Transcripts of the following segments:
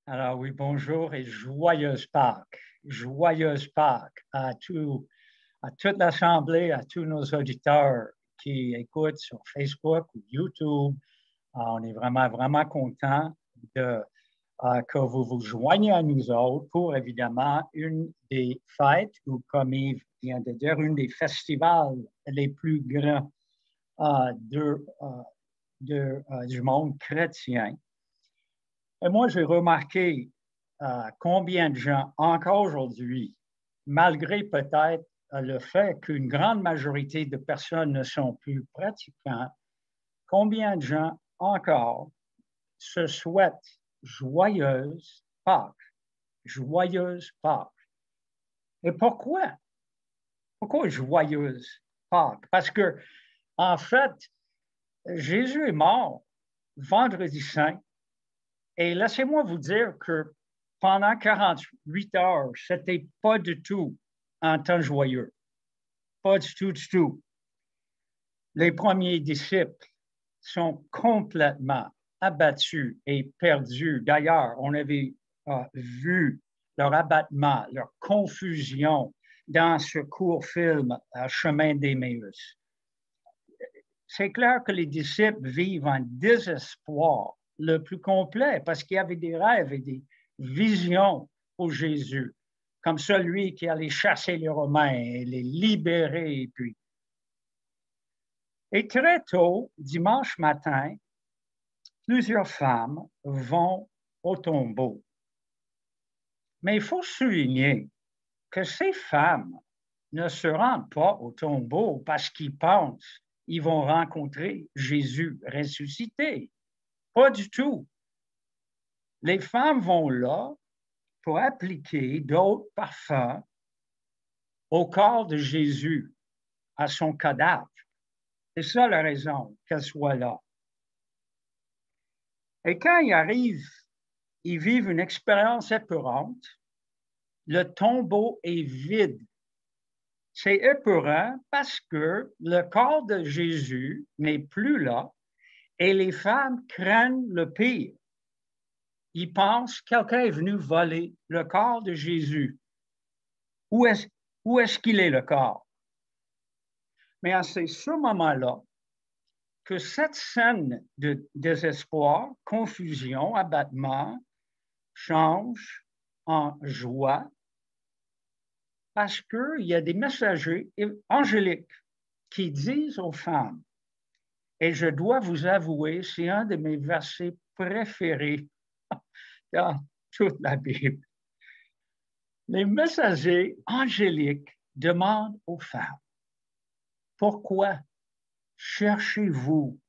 Alors oui, bonjour et joyeuse Pâques. Joyeuse Pâques à toute l'Assemblée, à tous nos auditeurs qui écoutent sur Facebook ou YouTube. On est vraiment, vraiment content que vous vous joigniez à nous autres pour évidemment une des fêtes, ou comme Yves vient de dire, une des festivals les plus grands euh, de, euh, du monde chrétien. Et moi, j'ai remarqué combien de gens, encore aujourd'hui, malgré peut-être le fait qu'une grande majorité de personnes ne sont plus pratiquants, combien de gens encore se souhaitent joyeuse Pâques, joyeuse Pâques. Et pourquoi? Pourquoi joyeuse Pâques? Parce que, en fait, Jésus est mort vendredi saint. Et laissez-moi vous dire que pendant 48 heures, c'était pas du tout un temps joyeux. Pas du tout, du tout. Les premiers disciples sont complètement abattus et perdus. D'ailleurs, on avait vu leur abattement, leur confusion dans ce court film Chemin d'Emmaüs. C'est clair que les disciples vivent en désespoir le plus complet parce qu'il y avait des rêves et des visions pour Jésus, comme celui qui allait chasser les Romains et les libérer. Et très tôt, dimanche matin, plusieurs femmes vont au tombeau. Mais il faut souligner que ces femmes ne se rendent pas au tombeau parce qu'ils pensent qu'ils vont rencontrer Jésus ressuscité. Pas du tout. Les femmes vont là pour appliquer d'autres parfums au corps de Jésus, à son cadavre. C'est ça la raison qu'elles soient là. Et quand ils arrivent, ils vivent une expérience épeurante. Le tombeau est vide. C'est épeurant parce que le corps de Jésus n'est plus là et les femmes craignent le pire. Ils pensent que quelqu'un est venu voler le corps de Jésus. Où est-ce qu'il est, le corps? Mais c'est ce moment-là que cette scène de désespoir, confusion, abattement change en joie parce qu'il y a des messagers angéliques qui disent aux femmes, et je dois vous avouer, c'est un de mes versets préférés dans toute la Bible. Les messagers angéliques demandent aux femmes, pourquoi cherchez-vous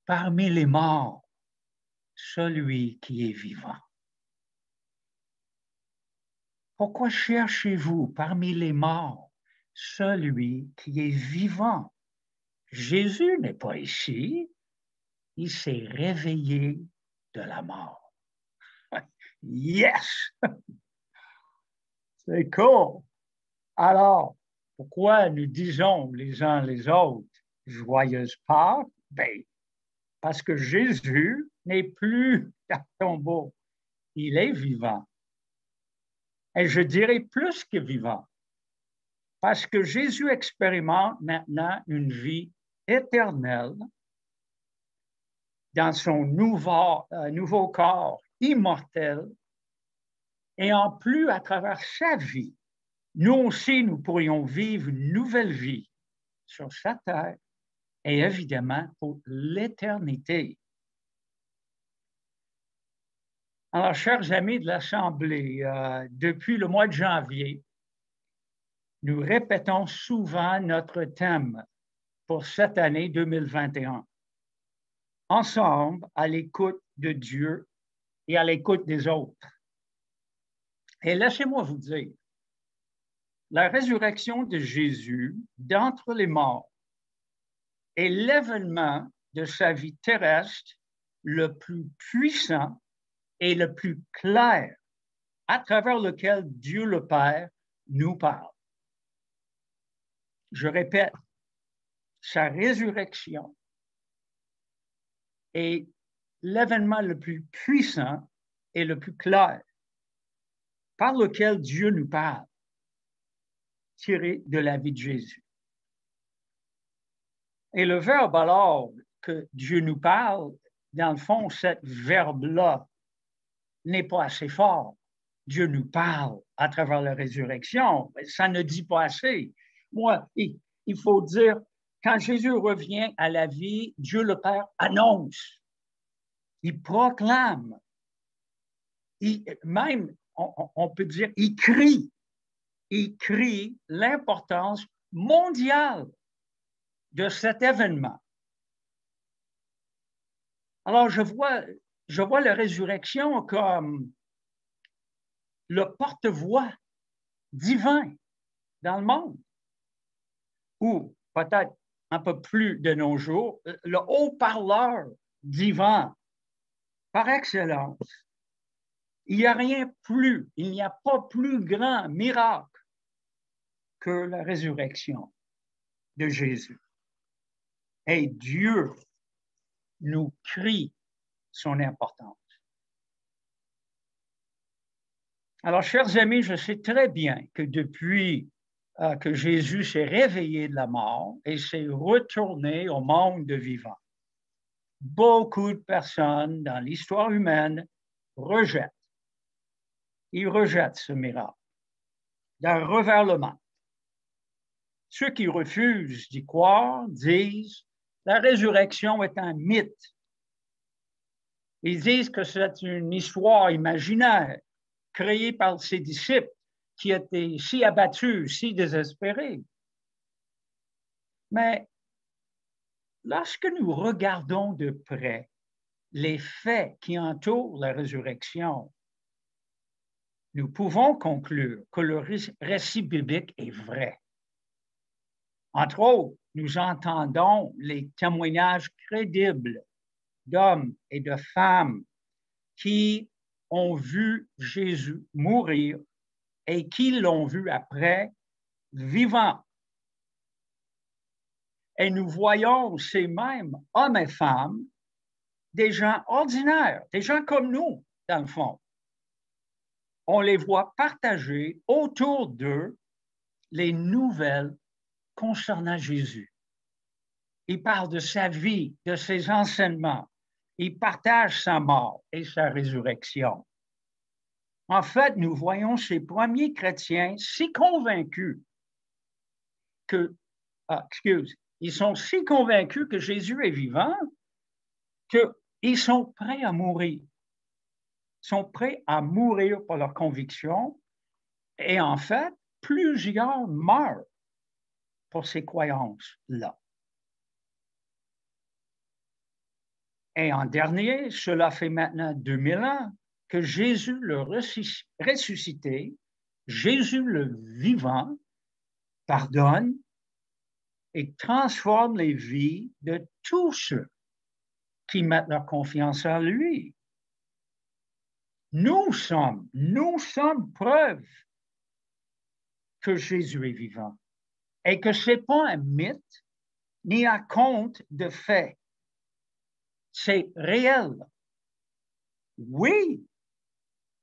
parmi les morts celui qui est vivant? Pourquoi cherchez-vous parmi les morts celui qui est vivant? Jésus n'est pas ici, il s'est réveillé de la mort. Yes! C'est cool. Alors, pourquoi nous disons les uns les autres joyeuse Pâques? Ben, parce que Jésus n'est plus dans le tombeau. Il est vivant. Et je dirais plus que vivant. Parce que Jésus expérimente maintenant une vie éternelle dans son nouveau corps immortel. Et en plus, à travers sa vie, nous aussi, nous pourrions vivre une nouvelle vie sur sa terre et évidemment pour l'éternité. Alors, chers amis de l'Assemblée, depuis le mois de janvier, nous répétons souvent notre thème pour cette année 2021. Ensemble, à l'écoute de Dieu et à l'écoute des autres. Et laissez-moi vous dire, la résurrection de Jésus d'entre les morts est l'événement de sa vie terrestre le plus puissant et le plus clair à travers lequel Dieu le Père nous parle. Je répète, sa résurrection est l'événement le plus puissant et le plus clair par lequel Dieu nous parle, tiré de la vie de Jésus. Et le verbe alors que Dieu nous parle, dans le fond, ce verbe-là n'est pas assez fort. Dieu nous parle à travers la résurrection. Ça ne dit pas assez. Moi, il faut dire, quand Jésus revient à la vie, Dieu le Père annonce, il proclame, même, on peut dire, il crie l'importance mondiale de cet événement. Alors, je vois la résurrection comme le porte-voix divin dans le monde, ou peut-être un peu plus de nos jours, le haut-parleur divin par excellence. Il n'y a rien plus, il n'y a pas plus grand miracle que la résurrection de Jésus. Et Dieu nous crie son importance. Alors, chers amis, je sais très bien que depuis que Jésus s'est réveillé de la mort et s'est retourné au monde de vivants, beaucoup de personnes dans l'histoire humaine rejettent. Ils rejettent ce miracle d'un revers le manche. Ceux qui refusent d'y croire disent la résurrection est un mythe. Ils disent que c'est une histoire imaginaire créée par ses disciples qui étaient si abattus, si désespérés. Mais lorsque nous regardons de près les faits qui entourent la résurrection, nous pouvons conclure que le récit biblique est vrai. Entre autres, nous entendons les témoignages crédibles d'hommes et de femmes qui ont vu Jésus mourir et qui l'ont vu après vivant. Et nous voyons ces mêmes hommes et femmes, des gens ordinaires, des gens comme nous, dans le fond. On les voit partager autour d'eux les nouvelles concernant Jésus. Il parle de sa vie, de ses enseignements. Il partage sa mort et sa résurrection. En fait, nous voyons ces premiers chrétiens si convaincus ils sont si convaincus que Jésus est vivant qu'ils sont prêts à mourir. Ils sont prêts à mourir pour leur conviction. Et en fait, plusieurs meurent pour ces croyances-là. Et en dernier, cela fait maintenant 2000 ans que Jésus le ressuscité, Jésus le vivant, pardonne et transforme les vies de tous ceux qui mettent leur confiance en lui. Nous sommes preuve que Jésus est vivant et que ce n'est pas un mythe ni un conte de faits. C'est réel. Oui,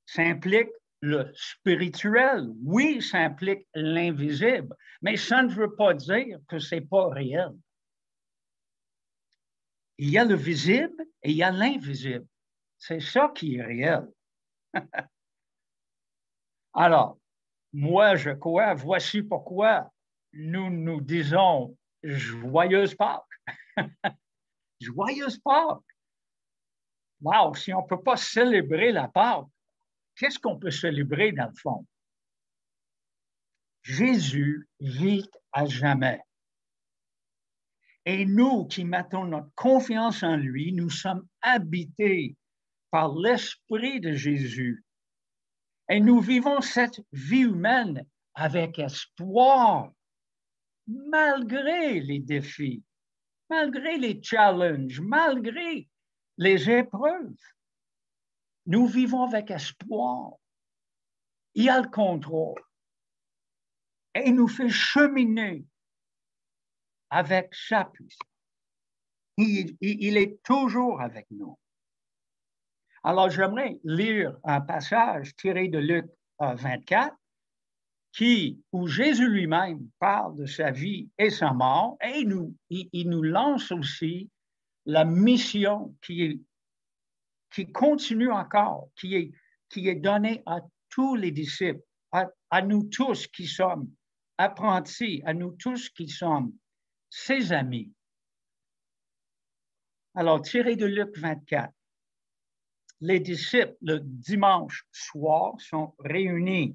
ça implique le spirituel. Oui, ça implique l'invisible. Mais ça ne veut pas dire que ce n'est pas réel. Il y a le visible et il y a l'invisible. C'est ça qui est réel. Alors, moi, je crois, voici pourquoi nous nous disons joyeuse Pâques. Joyeuse Pâques. Wow, si on ne peut pas célébrer la Pâque, qu'est-ce qu'on peut célébrer dans le fond? Jésus vit à jamais. Et nous qui mettons notre confiance en lui, nous sommes habités par l'Esprit de Jésus. Et nous vivons cette vie humaine avec espoir, malgré les défis, malgré les challenges, malgré les épreuves. Nous vivons avec espoir. Il a le contrôle. Et il nous fait cheminer avec sa puissance. Il est toujours avec nous. Alors, j'aimerais lire un passage tiré de Luc 24, où Jésus lui-même parle de sa vie et sa mort, et il nous lance aussi la mission qui continue encore, qui est donnée à tous les disciples, à nous tous qui sommes apprentis, à nous tous qui sommes ses amis. Alors, tiré de Luc 24, les disciples, le dimanche soir, sont réunis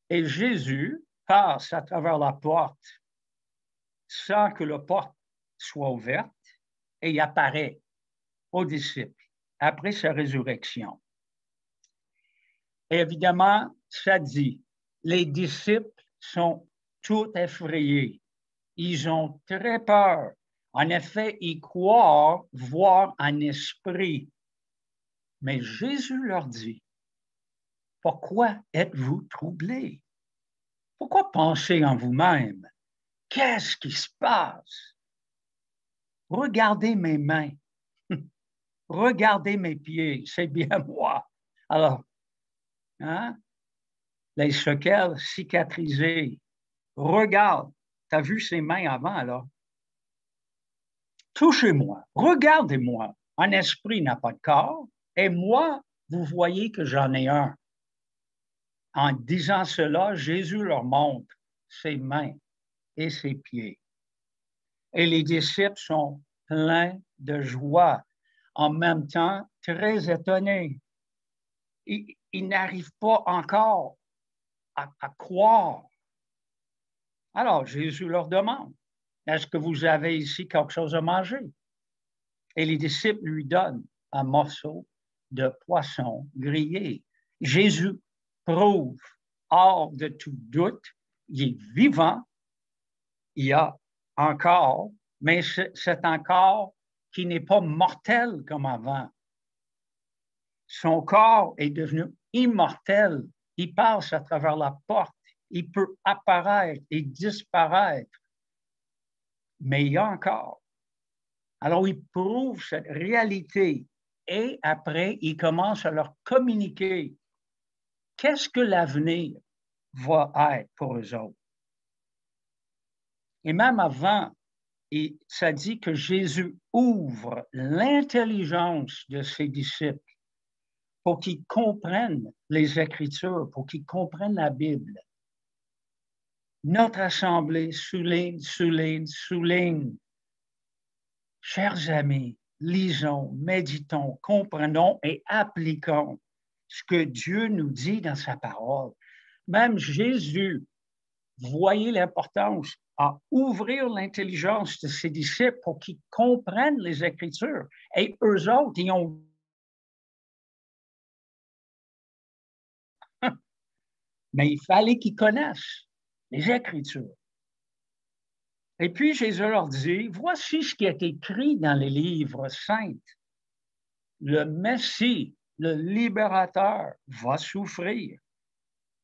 et Jésus passe à travers la porte sans que la porte soit ouverte et il apparaît aux disciples après sa résurrection. Et évidemment, ça dit, les disciples sont tout effrayés. Ils ont très peur. En effet, ils croient voir un esprit. Mais Jésus leur dit, pourquoi êtes-vous troublés? Pourquoi pensez en vous-même? Qu'est-ce qui se passe? Regardez mes mains. Regardez mes pieds. C'est bien moi. Alors, hein? Les séquelles cicatrisées. Regarde. Tu as vu ses mains avant, alors? Touchez-moi. Regardez-moi. Un esprit n'a pas de corps. Et moi, vous voyez que j'en ai un. En disant cela, Jésus leur montre ses mains et ses pieds. Et les disciples sont pleins de joie, en même temps très étonnés. Ils n'arrivent pas encore à croire. Alors Jésus leur demande, est-ce que vous avez ici quelque chose à manger? Et les disciples lui donnent un morceau de poisson grillé. Jésus prouve hors de tout doute, il est vivant, il y a un corps, mais c'est un corps qui n'est pas mortel comme avant. Son corps est devenu immortel. Il passe à travers la porte. Il peut apparaître et disparaître. Mais il y a un corps. Alors, il prouve cette réalité. Et après, il commence à leur communiquer qu'est-ce que l'avenir va être pour eux autres. Et même avant, ça dit que Jésus ouvre l'intelligence de ses disciples pour qu'ils comprennent les Écritures, pour qu'ils comprennent la Bible. Notre assemblée souligne. Chers amis, lisons, méditons, comprenons et appliquons ce que Dieu nous dit dans sa parole. Même Jésus, voyez l'importance à ouvrir l'intelligence de ses disciples pour qu'ils comprennent les Écritures. Et eux autres, ils ont... Mais il fallait qu'ils connaissent les Écritures. Et puis Jésus leur dit, voici ce qui est écrit dans les livres saints. Le Messie, le libérateur, va souffrir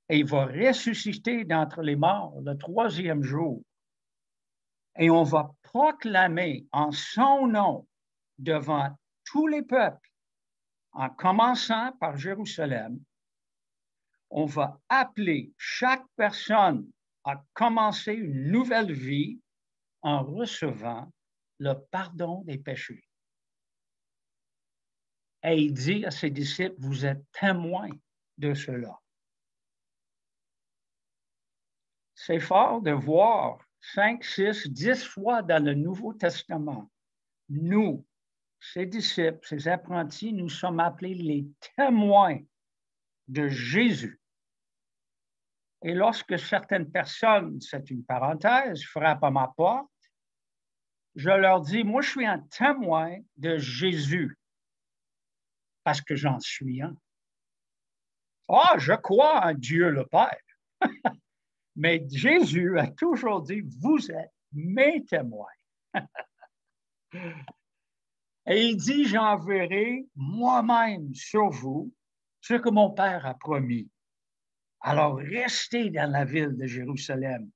et il va ressusciter d'entre les morts le troisième jour. Et on va proclamer en son nom devant tous les peuples, en commençant par Jérusalem, on va appeler chaque personne à commencer une nouvelle vie en recevant le pardon des péchés. Et il dit à ses disciples, vous êtes témoins de cela. C'est fort de voir 5, 6, 10 fois dans le Nouveau Testament, nous, ses disciples, ses apprentis, nous sommes appelés les témoins de Jésus. Et lorsque certaines personnes, c'est une parenthèse, frappent à ma porte, je leur dis, moi, je suis un témoin de Jésus, parce que j'en suis un. Ah, je crois en Dieu le Père. Mais Jésus a toujours dit, vous êtes mes témoins. Et il dit, j'enverrai moi-même sur vous ce que mon Père a promis. Alors, restez dans la ville de Jérusalem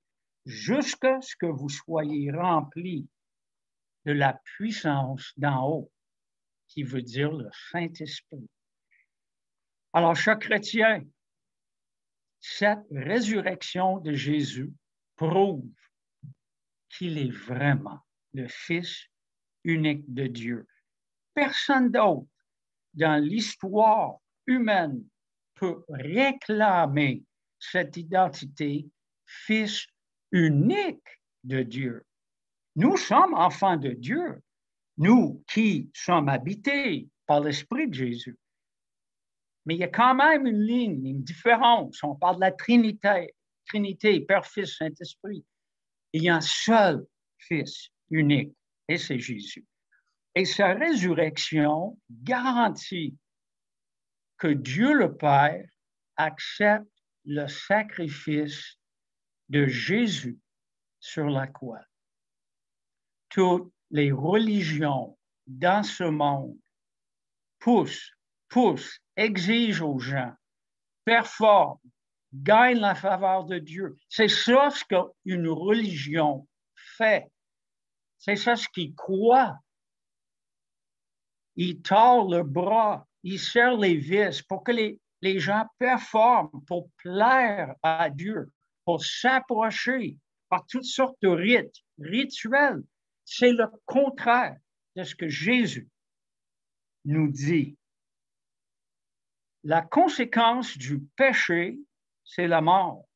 jusqu'à ce que vous soyez remplis de la puissance d'en haut. qui veut dire le Saint-Esprit. Alors, cher chrétien, cette résurrection de Jésus prouve qu'il est vraiment le Fils unique de Dieu. Personne d'autre dans l'histoire humaine peut réclamer cette identité Fils unique de Dieu. Nous sommes enfants de Dieu, nous qui sommes habités par l'Esprit de Jésus. Mais il y a quand même une ligne, une différence. On parle de la Trinité, Père, Fils, Saint-Esprit. Il y a un seul Fils unique, et c'est Jésus. Et sa résurrection garantit que Dieu le Père accepte le sacrifice de Jésus sur la croix. Toutes les religions dans ce monde poussent, exigent aux gens, performent, gagnent la faveur de Dieu. C'est ça ce qu'une religion fait. C'est ça ce qu'ils croient. Ils tordent le bras, ils serrent les vis pour que les gens performent, pour plaire à Dieu, pour s'approcher par toutes sortes de rites, rituels. C'est le contraire de ce que Jésus nous dit. La conséquence du péché, c'est la mort.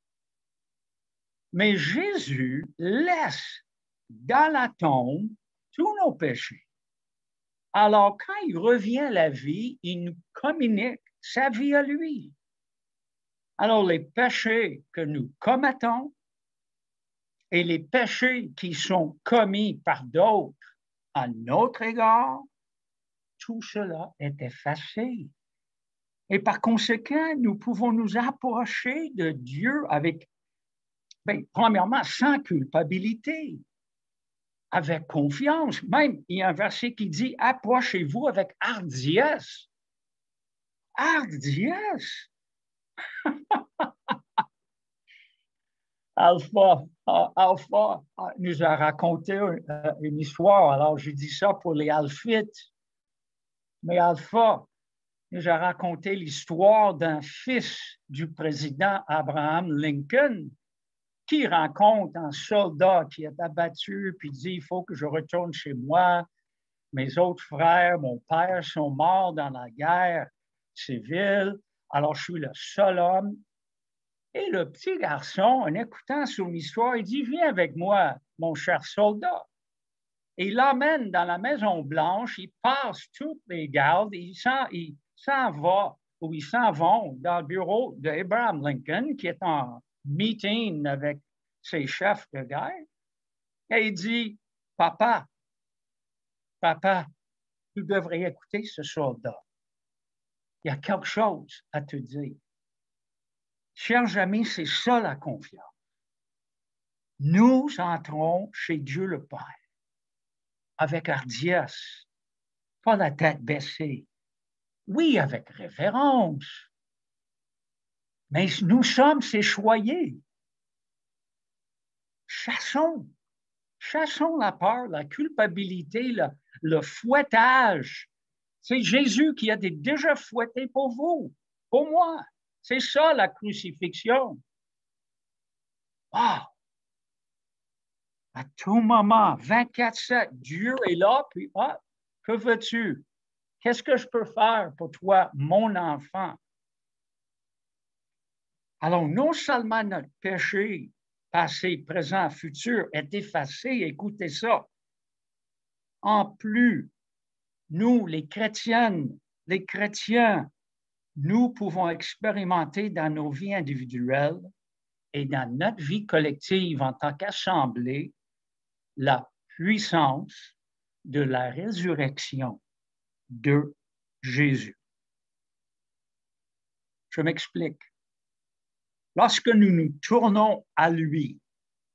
Mais Jésus laisse dans la tombe tous nos péchés. Alors, quand il revient à la vie, il nous communique sa vie à lui. Alors, les péchés que nous commettons et les péchés qui sont commis par d'autres à notre égard, tout cela est effacé. Et par conséquent, nous pouvons nous approcher de Dieu avec, premièrement, sans culpabilité, avec confiance. Même, il y a un verset qui dit « Approchez-vous avec hardiesse ». Hardiesse! Alpha nous a raconté une histoire. Alors, je dis ça pour les alphites. Mais Alpha nous a raconté l'histoire d'un fils du président Abraham Lincoln qui rencontre un soldat qui est abattu puis dit « Il faut que je retourne chez moi. Mes autres frères, mon père sont morts dans la guerre civile. Alors, je suis le seul homme. » Et le petit garçon, en écoutant son histoire, il dit « Viens avec moi, mon cher soldat. » Et il l'emmène dans la Maison-Blanche, il passe toutes les gardes, il s'en va, ou ils s'en vont dans le bureau d'Abraham Lincoln, qui est en meeting avec ses chefs de guerre. Et il dit « Papa, tu devrais écouter ce soldat. Il y a quelque chose à te dire. » Chers amis, c'est ça la confiance. Nous entrons chez Dieu le Père avec hardiesse, pas la tête baissée. Oui, avec révérence. Mais nous sommes ses choyés. Chassons la peur, la culpabilité, le fouettage. C'est Jésus qui a déjà fouetté pour vous, pour moi. C'est ça la crucifixion. Wow! À tout moment, 24/7, Dieu est là, puis que veux-tu? Qu'est-ce que je peux faire pour toi, mon enfant? Alors, non seulement notre péché, passé, présent, futur, est effacé, écoutez ça. En plus, nous, les chrétiens, nous pouvons expérimenter dans nos vies individuelles et dans notre vie collective en tant qu'assemblée la puissance de la résurrection de Jésus. Je m'explique. Lorsque nous nous tournons à lui,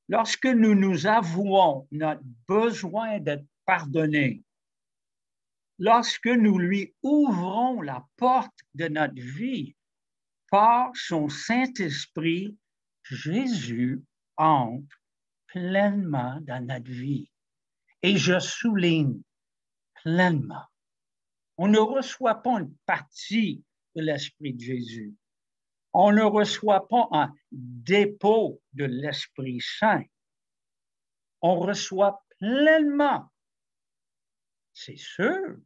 lorsque nous nous avouons notre besoin d'être pardonnés, lorsque nous lui ouvrons la porte de notre vie par son Saint-Esprit, Jésus entre pleinement dans notre vie. Et je souligne pleinement. On ne reçoit pas une partie de l'Esprit de Jésus. On ne reçoit pas un dépôt de l'Esprit Saint. On reçoit pleinement. C'est sûr,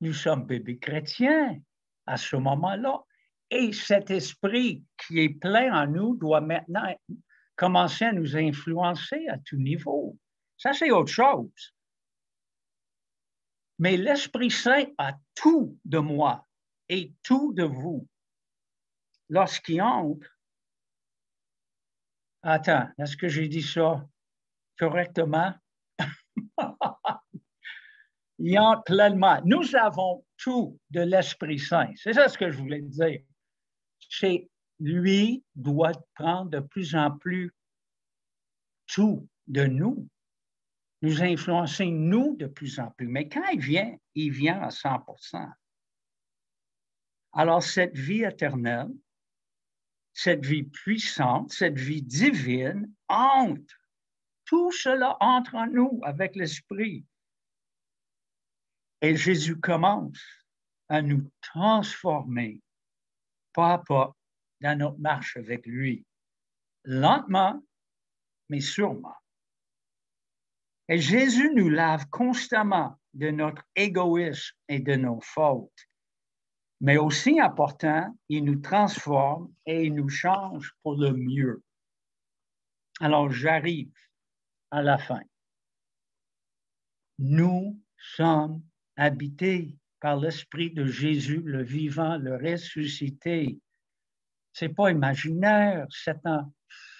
nous sommes bébés chrétiens à ce moment-là. Et cet esprit qui est plein en nous doit maintenant commencer à nous influencer à tout niveau. Ça, c'est autre chose. Mais l'Esprit Saint a tout de moi et tout de vous. Lorsqu'il entre, attends, est-ce que j'ai dit ça correctement? Il entre pleinement. Nous avons tout de l'Esprit Saint. C'est ça ce que je voulais dire. C'est lui doit prendre de plus en plus tout de nous, nous influencer nous de plus en plus. Mais quand il vient à 100%. Alors cette vie éternelle, cette vie puissante, cette vie divine entre. Tout cela entre en nous avec l'Esprit. Et Jésus commence à nous transformer pas à pas dans notre marche avec lui. Lentement, mais sûrement. Et Jésus nous lave constamment de notre égoïsme et de nos fautes. Mais aussi important, il nous transforme et il nous change pour le mieux. Alors, j'arrive à la fin. Nous sommes habités par l'Esprit de Jésus, le vivant, le ressuscité. Ce n'est pas imaginaire, c'est un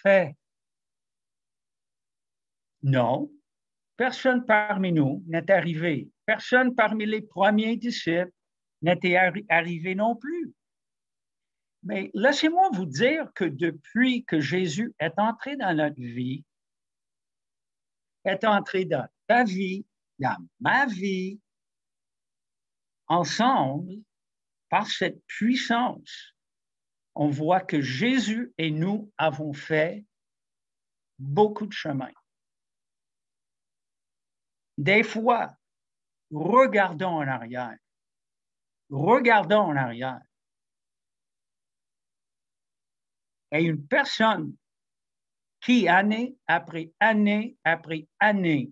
fait. Non, personne parmi nous n'est arrivé. Personne parmi les premiers disciples n'était arrivé non plus. Mais laissez-moi vous dire que depuis que Jésus est entré dans notre vie, est entré dans ta vie, dans ma vie, ensemble, par cette puissance, on voit que Jésus et nous avons fait beaucoup de chemin. Des fois, regardons en arrière. Regardons en arrière. Et une personne qui, année après année après année,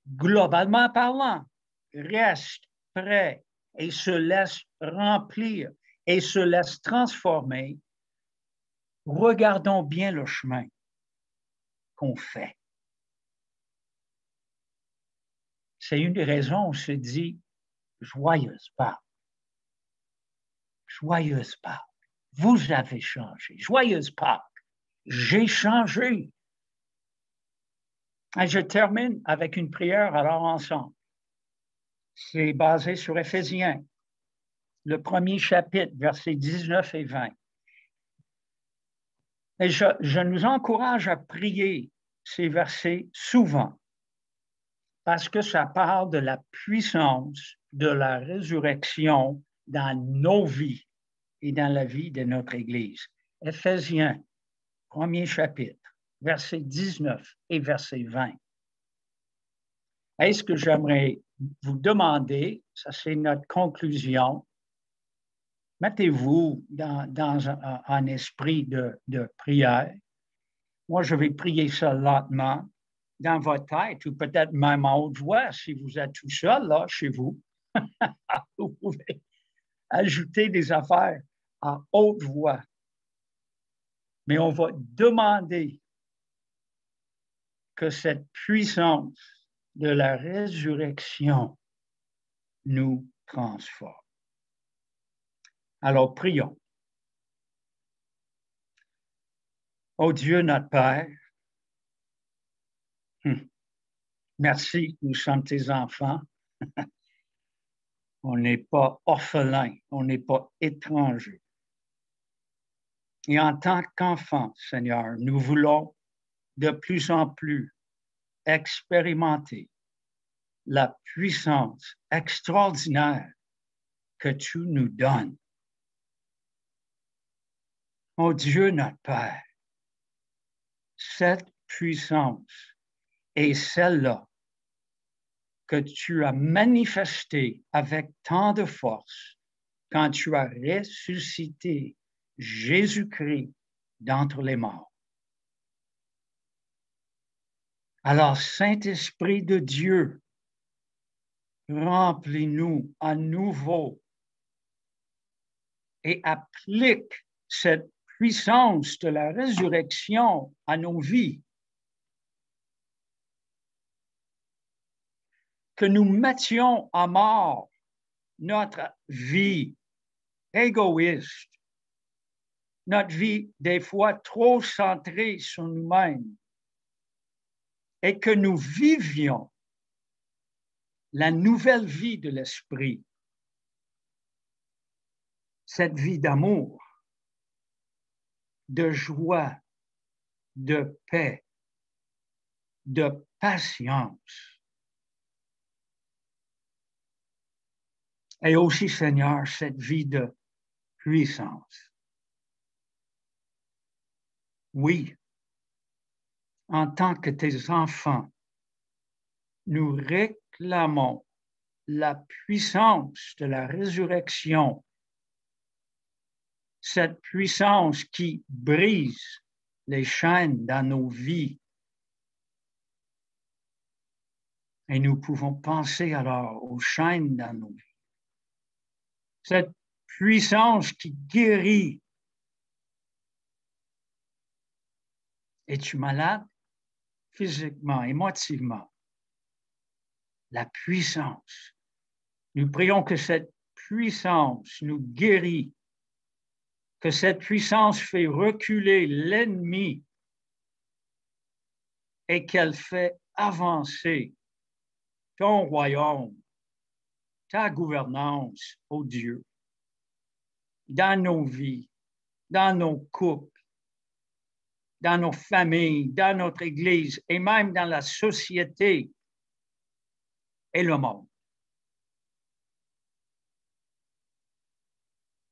globalement parlant, reste prêt et se laisse remplir et se laisse transformer, regardons bien le chemin qu'on fait. C'est une des raisons où on se dit joyeuse Pâques. Joyeuse Pâques. Vous avez changé. Joyeuse Pâques. J'ai changé. Et je termine avec une prière alors ensemble. C'est basé sur Éphésiens, le premier chapitre, versets 19 et 20. Et je nous encourage à prier ces versets souvent parce que ça parle de la puissance de la résurrection dans nos vies et dans la vie de notre Église. Éphésiens, premier chapitre, versets 19 et verset 20. Est-ce que j'aimerais vous demander, ça c'est notre conclusion, mettez-vous dans un esprit de prière. Moi, je vais prier ça lentement dans votre tête ou peut-être même en haute voix si vous êtes tout seul là chez vous. Vous pouvez ajouter des affaires en haute voix. Mais on va demander que cette puissance de la résurrection nous transforme. Alors, prions. Ô Dieu, notre Père, merci, nous sommes tes enfants. On n'est pas orphelins, on n'est pas étrangers. Et en tant qu'enfants, Seigneur, nous voulons de plus en plus expérimenter la puissance extraordinaire que tu nous donnes. Ô Dieu, notre Père, cette puissance est celle-là que tu as manifesté avec tant de force quand tu as ressuscité Jésus-Christ d'entre les morts. Alors, Saint-Esprit de Dieu, remplis-nous à nouveau et applique cette puissance de la résurrection à nos vies. Que nous mettions à mort notre vie égoïste, notre vie des fois trop centrée sur nous-mêmes, et que nous vivions la nouvelle vie de l'esprit, cette vie d'amour, de joie, de paix, de patience. Et aussi, Seigneur, cette vie de puissance. Oui, en tant que tes enfants, nous réclamons la puissance de la résurrection, cette puissance qui brise les chaînes dans nos vies. Et nous pouvons penser alors aux chaînes dans nos vies. Cette puissance qui guérit. Es-tu malade? Physiquement, émotivement. La puissance. Nous prions que cette puissance nous guérit, que cette puissance fait reculer l'ennemi et qu'elle fait avancer ton royaume, ta gouvernance, ô Dieu, dans nos vies, dans nos couples, dans nos familles, dans notre Église et même dans la société et le monde.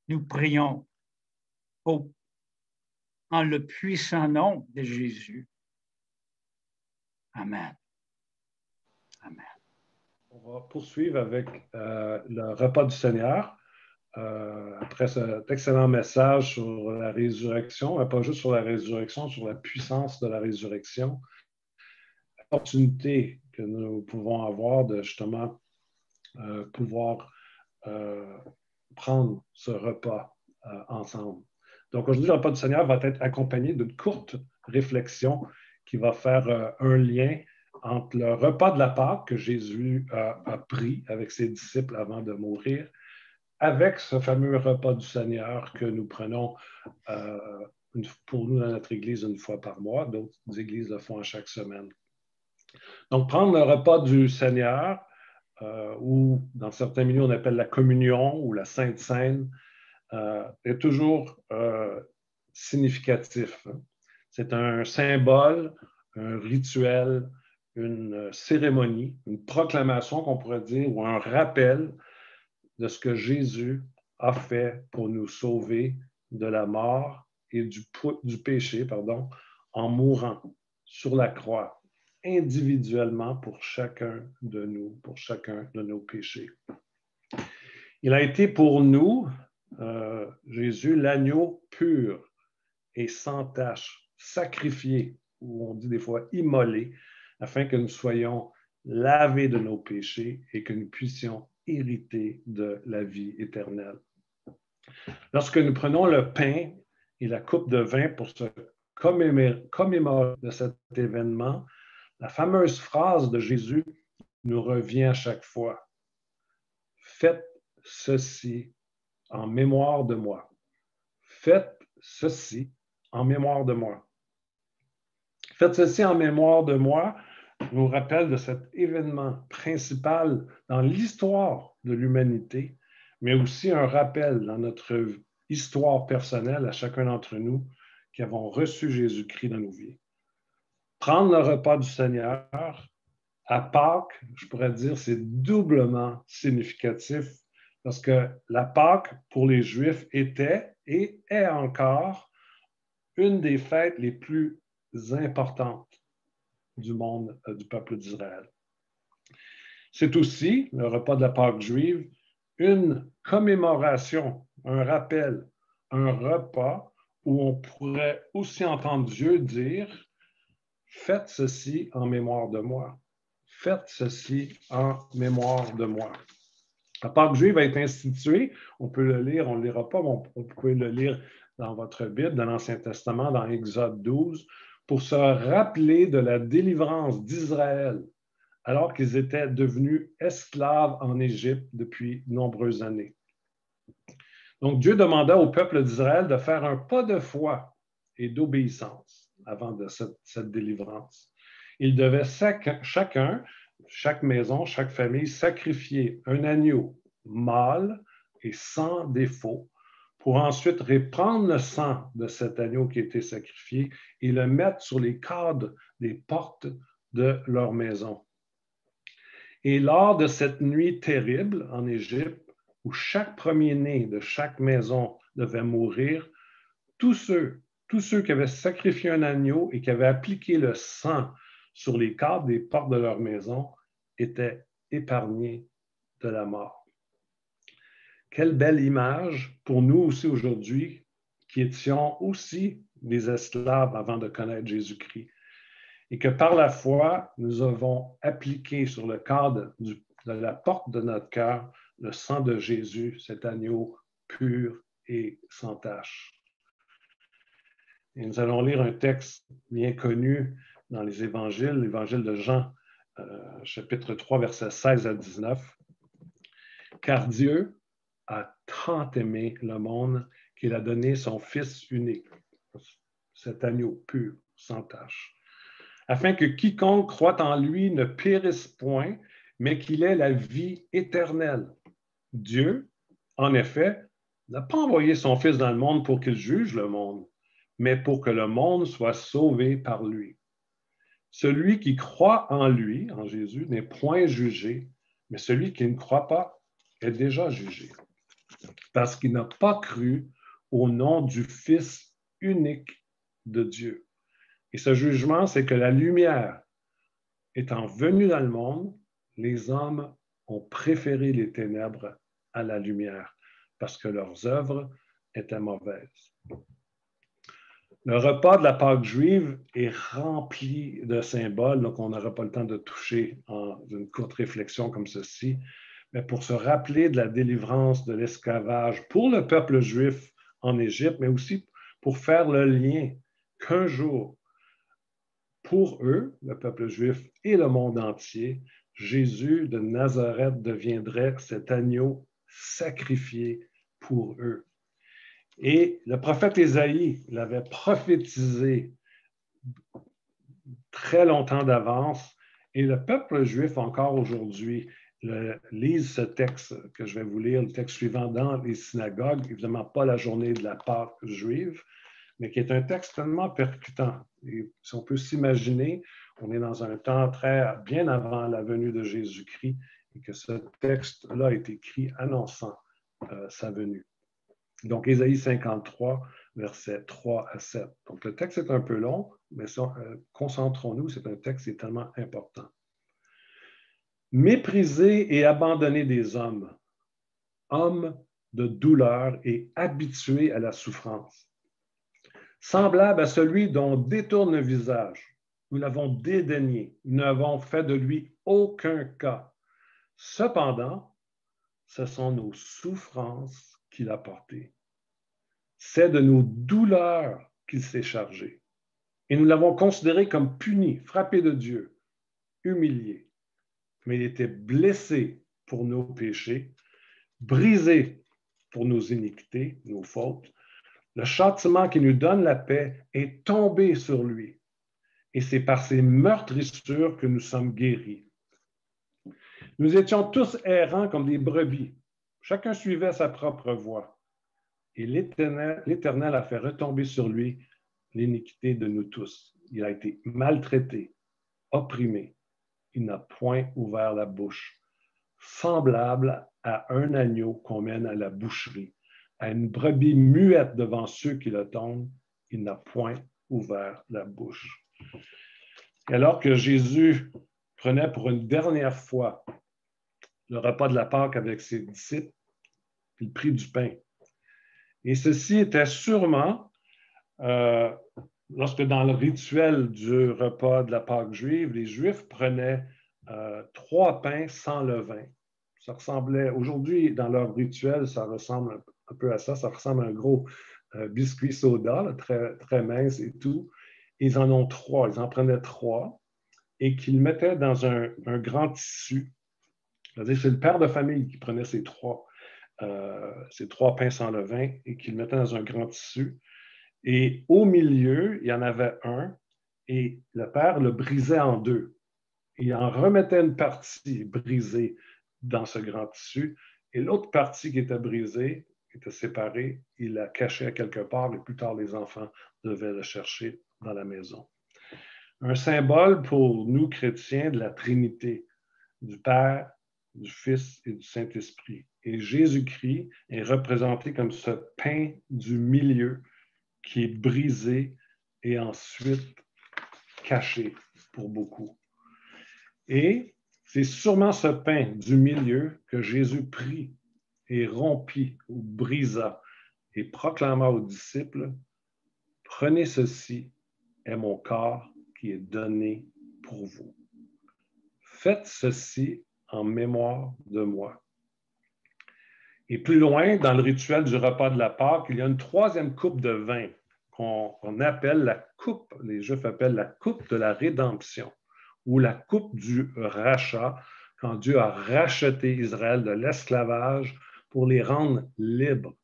Nous prions en le puissant nom de Jésus. Amen. Amen. On va poursuivre avec le repas du Seigneur. Après cet excellent message sur la résurrection, mais pas juste sur la résurrection, sur la puissance de la résurrection, l'opportunité que nous pouvons avoir de justement pouvoir prendre ce repas ensemble. Donc aujourd'hui, le repas du Seigneur va être accompagné d'une courte réflexion qui va faire un lien entre le repas de la Pâque que Jésus a pris avec ses disciples avant de mourir, avec ce fameux repas du Seigneur que nous prenons pour nous dans notre Église une fois par mois. D'autres églises le font à chaque semaine. Donc, prendre le repas du Seigneur, ou dans certains milieux on appelle la communion ou la Sainte Seine, est toujours significatif. C'est un symbole, un rituel, une cérémonie, une proclamation qu'on pourrait dire, ou un rappel de ce que Jésus a fait pour nous sauver de la mort et du péché, en mourant sur la croix, individuellement pour chacun de nous, pour chacun de nos péchés. Il a été pour nous, Jésus, l'agneau pur et sans tache, sacrifié, ou on dit des fois immolé, afin que nous soyons lavés de nos péchés et que nous puissions hériter de la vie éternelle. Lorsque nous prenons le pain et la coupe de vin pour se commémorer de cet événement, la fameuse phrase de Jésus nous revient à chaque fois. Faites ceci en mémoire de moi. Faites ceci en mémoire de moi. Faites ceci en mémoire de moi nous rappelle de cet événement principal dans l'histoire de l'humanité, mais aussi un rappel dans notre histoire personnelle à chacun d'entre nous qui avons reçu Jésus-Christ dans nos vies. Prendre le repas du Seigneur à Pâques, je pourrais dire, c'est doublement significatif parce que la Pâques, pour les Juifs, était et est encore une des fêtes les plus importantes du monde, du peuple d'Israël. C'est aussi, le repas de la Pâque juive, une commémoration, un rappel, un repas où on pourrait aussi entendre Dieu dire « Faites ceci en mémoire de moi. Faites ceci en mémoire de moi. » La Pâque juive a été instituée, on peut le lire, on ne le lira pas, mais on peut le lire dans votre Bible, dans l'Ancien Testament, dans Exode 12, pour se rappeler de la délivrance d'Israël alors qu'ils étaient devenus esclaves en Égypte depuis de nombreuses années. Donc, Dieu demanda au peuple d'Israël de faire un pas de foi et d'obéissance avant de cette délivrance. Ils devaient chacun, chaque maison, chaque famille, sacrifier un agneau mâle et sans défaut pour ensuite répandre le sang de cet agneau qui était sacrifié et le mettre sur les cadres des portes de leur maison. Et lors de cette nuit terrible en Égypte, où chaque premier-né de chaque maison devait mourir, tous ceux qui avaient sacrifié un agneau et qui avaient appliqué le sang sur les cadres des portes de leur maison étaient épargnés de la mort. Quelle belle image pour nous aussi aujourd'hui, qui étions aussi des esclaves avant de connaître Jésus-Christ. Et que par la foi, nous avons appliqué sur le cadre de la porte de notre cœur le sang de Jésus, cet agneau pur et sans tache. Et nous allons lire un texte bien connu dans les évangiles, l'évangile de Jean, chapitre 3, versets 16 à 19. « Car Dieu a tant aimé le monde qu'il a donné son Fils unique, cet agneau pur, sans tache, afin que quiconque croit en lui ne périsse point, mais qu'il ait la vie éternelle. Dieu, en effet, n'a pas envoyé son Fils dans le monde pour qu'il juge le monde, mais pour que le monde soit sauvé par lui. Celui qui croit en lui, en Jésus, n'est point jugé, mais celui qui ne croit pas est déjà jugé, parce qu'il n'a pas cru au nom du Fils unique de Dieu. Et ce jugement, c'est que la lumière étant venue dans le monde, les hommes ont préféré les ténèbres à la lumière, parce que leurs œuvres étaient mauvaises. Le repas de la Pâque juive est rempli de symboles, donc on n'aura pas le temps de toucher en une courte réflexion comme ceci, mais pour se rappeler de la délivrance de l'esclavage pour le peuple juif en Égypte, mais aussi pour faire le lien qu'un jour, pour eux, le peuple juif et le monde entier, Jésus de Nazareth deviendrait cet agneau sacrifié pour eux. Et le prophète Ésaïe l'avait prophétisé très longtemps d'avance, et le peuple juif encore aujourd'hui lise ce texte que je vais vous lire, le texte suivant dans les synagogues, évidemment pas la journée de la Pâque juive, mais qui est un texte tellement percutant. Et si on peut s'imaginer, on est dans un temps bien avant la venue de Jésus-Christ, et que ce texte-là est écrit annonçant sa venue. Donc, Ésaïe 53, versets 3 à 7. Donc, le texte est un peu long, mais concentrons-nous, c'est un texte qui est tellement important. Méprisé et abandonné des hommes, homme de douleur et habitué à la souffrance, semblable à celui dont on détourne le visage. Nous l'avons dédaigné, nous n'avons fait de lui aucun cas. Cependant, ce sont nos souffrances qu'il a portées. C'est de nos douleurs qu'il s'est chargé. Et nous l'avons considéré comme puni, frappé de Dieu, humilié. Mais il était blessé pour nos péchés, brisé pour nos iniquités, nos fautes. Le châtiment qui nous donne la paix est tombé sur lui. Et c'est par ses meurtrissures que nous sommes guéris. Nous étions tous errants comme des brebis. Chacun suivait sa propre voie. Et l'Éternel a fait retomber sur lui l'iniquité de nous tous. Il a été maltraité, opprimé. Il n'a point ouvert la bouche. Semblable à un agneau qu'on mène à la boucherie, à une brebis muette devant ceux qui le tondent, il n'a point ouvert la bouche. Et alors que Jésus prenait pour une dernière fois le repas de la Pâque avec ses disciples, il prit du pain. Et ceci était sûrement, lorsque dans le rituel du repas de la Pâque juive, les Juifs prenaient 3 pains sans levain. Ça ressemblait, aujourd'hui, dans leur rituel, ça ressemble un peu à ça. Ça ressemble à un gros biscuit soda, là, très, très mince et tout. Ils en ont 3, ils en prenaient 3 et qu'ils mettaient dans un grand tissu. C'est-à-dire, c'est le père de famille qui prenait ces 3 pains sans levain et qu'il mettait dans un grand tissu. Et au milieu, il y en avait un et le père le brisait en 2. Il en remettait une partie brisée dans ce grand tissu et l'autre partie qui était brisée, qui était séparée, il la cachait à quelque part et plus tard, les enfants devaient le chercher dans la maison. Un symbole pour nous chrétiens de la Trinité, du Père, du Fils et du Saint-Esprit. Et Jésus-Christ est représenté comme ce pain du milieu qui est brisé et ensuite caché pour beaucoup. Et c'est sûrement ce pain du milieu que Jésus prit et rompit ou brisa et proclama aux disciples, « Prenez ceci, est mon corps qui est donné pour vous. Faites ceci en mémoire de moi. » Et plus loin, dans le rituel du repas de la Pâque, il y a une 3e coupe de vin qu'on appelle la coupe, les Juifs appellent la coupe de la rédemption, ou la coupe du rachat, quand Dieu a racheté Israël de l'esclavage pour les rendre libres.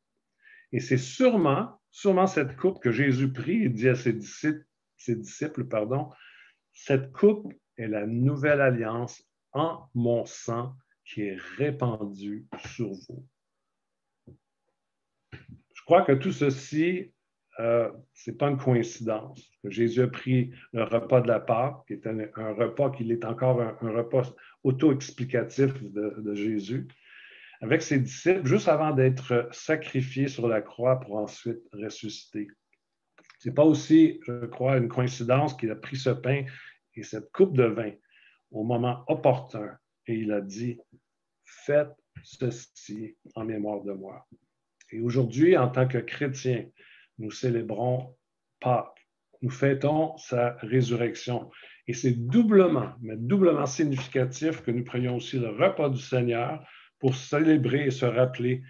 Et c'est sûrement cette coupe que Jésus prit et dit à ses disciples, cette coupe est la nouvelle alliance en mon sang qui est répandue sur vous. Je crois que tout ceci, ce n'est pas une coïncidence. Que Jésus a pris le repas de la Pâque, qui est un repas qui est encore un repas auto-explicatif de Jésus, avec ses disciples, juste avant d'être sacrifié sur la croix pour ensuite ressusciter. Ce n'est pas aussi, je crois, une coïncidence qu'il a pris ce pain et cette coupe de vin au moment opportun et il a dit, « Faites ceci en mémoire de moi. » Et aujourd'hui, en tant que chrétiens, nous célébrons Pâques. Nous fêtons sa résurrection. Et c'est doublement, mais doublement significatif que nous prenions aussi le repas du Seigneur pour célébrer et se rappeler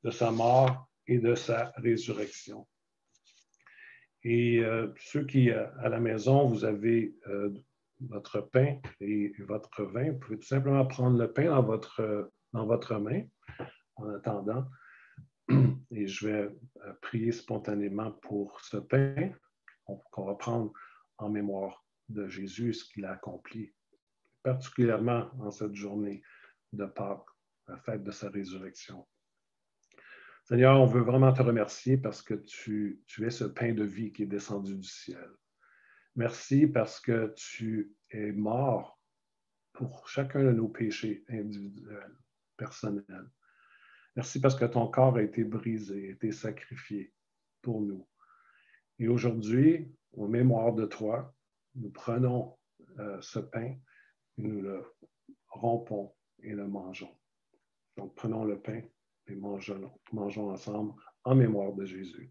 de sa mort et de sa résurrection. Et ceux qui, à la maison, vous avez votre pain et votre vin, vous pouvez tout simplement prendre le pain dans votre main en attendant. Et je vais prier spontanément pour ce pain qu'on va prendre en mémoire de Jésus et ce qu'il a accompli, particulièrement en cette journée de Pâques, la fête de sa résurrection. Seigneur, on veut vraiment te remercier parce que tu es ce pain de vie qui est descendu du ciel. Merci parce que tu es mort pour chacun de nos péchés individuels, personnels. Merci parce que ton corps a été brisé, a été sacrifié pour nous. Et aujourd'hui, en mémoire de toi, nous prenons ce pain, et nous le rompons et le mangeons. Donc, prenons le pain et mangeons ensemble en mémoire de Jésus.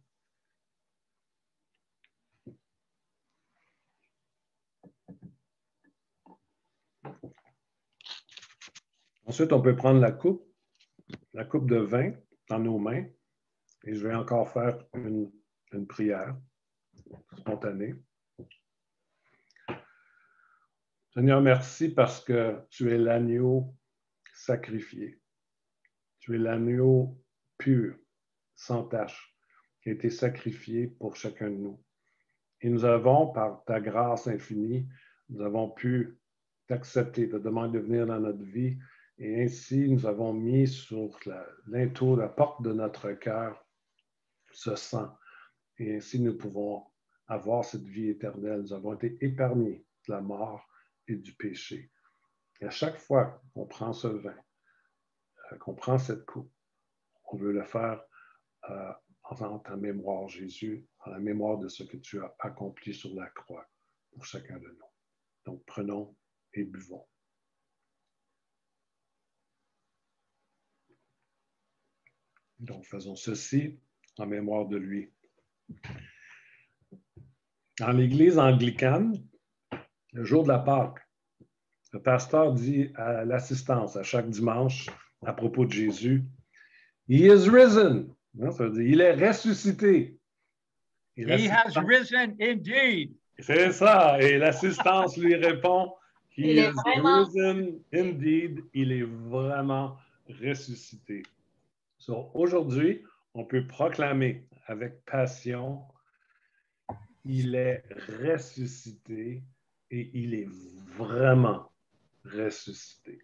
Ensuite, on peut prendre la coupe de vin dans nos mains, et je vais encore faire une prière spontanée. Seigneur, merci parce que tu es l'agneau sacrifié. Tu es l'agneau pur, sans tache, qui a été sacrifié pour chacun de nous. Et nous avons, par ta grâce infinie, nous avons pu t'accepter, te demander de venir dans notre vie. Et ainsi, nous avons mis sur linteau, la porte de notre cœur, ce sang. Et ainsi, nous pouvons avoir cette vie éternelle. Nous avons été épargnés de la mort et du péché. Et à chaque fois qu'on prend ce vin, qu'on prend cette coupe, on veut le faire en ta mémoire, Jésus, en la mémoire de ce que tu as accompli sur la croix pour chacun de nous. Donc, prenons et buvons. Donc, faisons ceci en mémoire de lui. Dans l'Église anglicane, le jour de la Pâque, le pasteur dit à l'assistance à chaque dimanche à propos de Jésus, « He is risen ». Ça veut dire, il est ressuscité. Et He has risen indeed. C'est ça. Et l'assistance lui répond, « He is risen indeed ». Il est vraiment ressuscité. So, aujourd'hui, on peut proclamer avec passion, il est ressuscité et il est vraiment ressuscité.